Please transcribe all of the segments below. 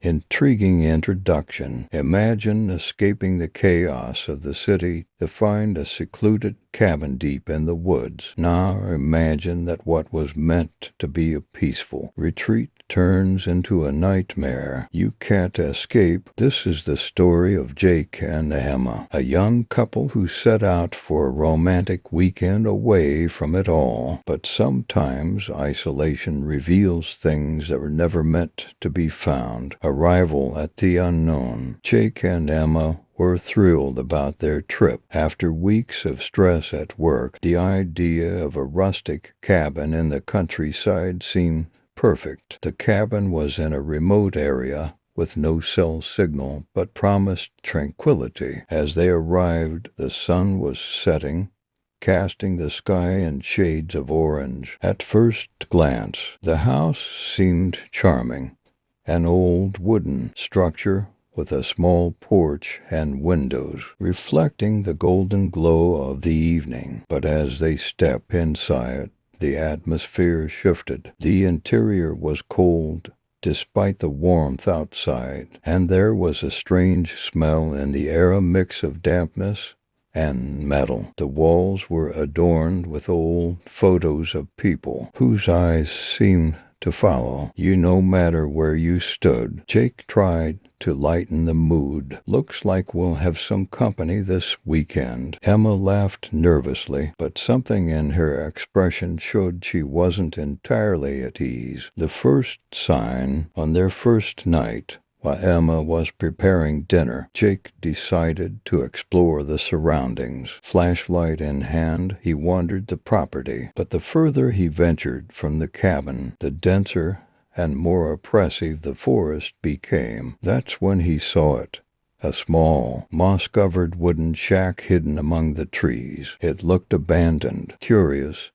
Intriguing introduction. Imagine escaping the chaos of the city to find a secluded cabin deep in the woods. Now imagine that what was meant to be a peaceful retreat turns into a nightmare. You can't escape. This is the story of Jake and Emma, a young couple who set out for a romantic weekend away from it all. But sometimes isolation reveals things that were never meant to be found. Arrival at the unknown. Jake and Emma were thrilled about their trip. After weeks of stress at work, the idea of a rustic cabin in the countryside seemed perfect. The cabin was in a remote area with no cell signal, but promised tranquility. As they arrived, the sun was setting, casting the sky in shades of orange. At first glance, the house seemed charming. An old wooden structure with a small porch and windows, reflecting the golden glow of the evening. But as they stepped inside, the atmosphere shifted. The interior was cold despite the warmth outside, and there was a strange smell in the air, a mix of dampness and metal. The walls were adorned with old photos of people whose eyes seemed to follow you no matter where you stood. Jake tried to lighten the mood. Looks like we'll have some company this weekend. Emma laughed nervously, but something in her expression showed she wasn't entirely at ease. The first sign on their first night. While Emma was preparing dinner, Jake decided to explore the surroundings. Flashlight in hand, he wandered the property, but the further he ventured from the cabin, the denser and more oppressive the forest became. That's when he saw it. A small, moss-covered wooden shack hidden among the trees. It looked abandoned. Curious,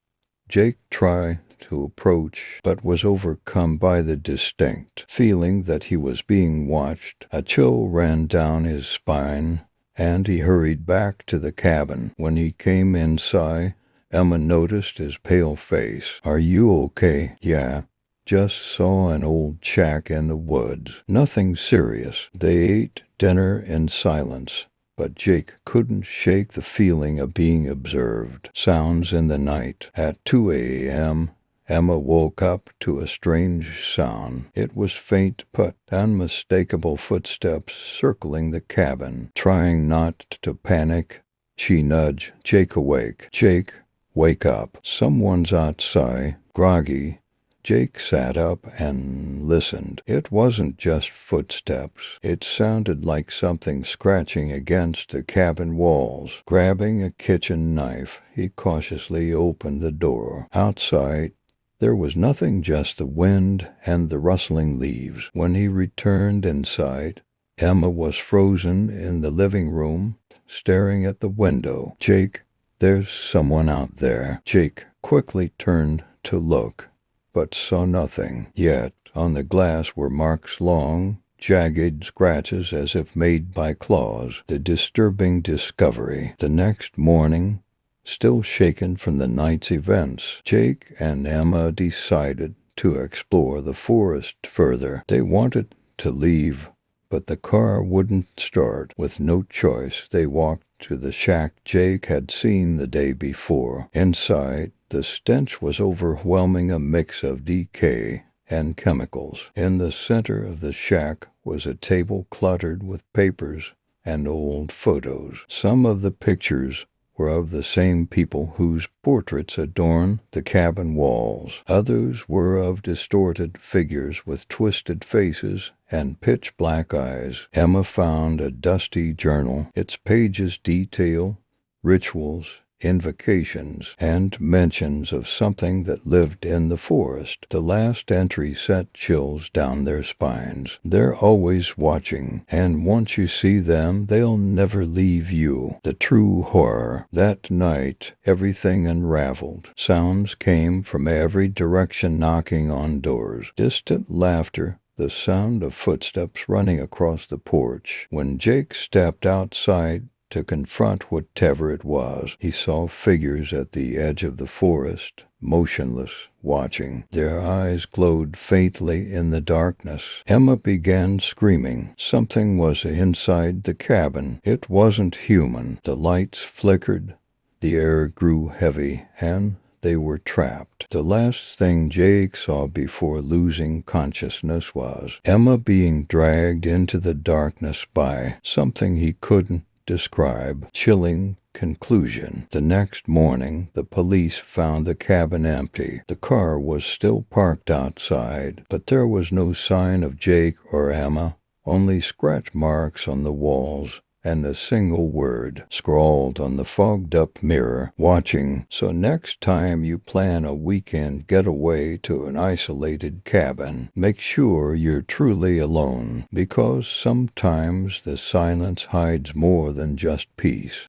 Jake tried to approach, but was overcome by the distinct feeling that he was being watched. A chill ran down his spine, and he hurried back to the cabin. When he came inside, Emma noticed his pale face. "Are you okay?" "Yeah. Just saw an old shack in the woods. Nothing serious." They ate dinner in silence, but Jake couldn't shake the feeling of being observed. Sounds in the night. At 2 a.m., Emma woke up to a strange sound. It was faint but unmistakable footsteps circling the cabin. Trying not to panic, she nudged Jake awake. "Jake, wake up. Someone's outside." Groggy, Jake sat up and listened. It wasn't just footsteps. It sounded like something scratching against the cabin walls. Grabbing a kitchen knife, he cautiously opened the door. Outside, there was nothing, just the wind and the rustling leaves. When he returned inside, Emma was frozen in the living room, staring at the window. "Jake, there's someone out there." Jake quickly turned to look, but saw nothing. Yet on the glass were marks, long, jagged scratches as if made by claws. The disturbing discovery. The next morning, still shaken from the night's events, Jake and Emma decided to explore the forest further. They wanted to leave, but the car wouldn't start. With no choice, they walked to the shack Jake had seen the day before. Inside, the stench was overwhelming, a mix of decay and chemicals. In the center of the shack was a table cluttered with papers and old photos. Some of the pictures were of the same people whose portraits adorned the cabin walls. Others were of distorted figures with twisted faces and pitch-black eyes. Emma found a dusty journal. Its pages detail rituals, invocations, and mentions of something that lived in the forest. The last entry sent chills down their spines. They're always watching, and once you see them, they'll never leave you. The true horror. That night, everything unraveled. Sounds came from every direction, knocking on doors. Distant laughter, the sound of footsteps running across the porch. When Jake stepped outside to confront whatever it was. He saw figures at the edge of the forest, motionless, watching. Their eyes glowed faintly in the darkness. Emma began screaming. Something was inside the cabin. It wasn't human. The lights flickered. The air grew heavy, and they were trapped. The last thing Jake saw before losing consciousness was Emma being dragged into the darkness by something he couldn't describe. Chilling conclusion. The next morning, the police found the cabin empty. The car was still parked outside, but there was no sign of Jake or Emma, only scratch marks on the walls and a single word scrawled on the fogged-up mirror, watching. So next time you plan a weekend getaway to an isolated cabin, make sure you're truly alone, because sometimes the silence hides more than just peace.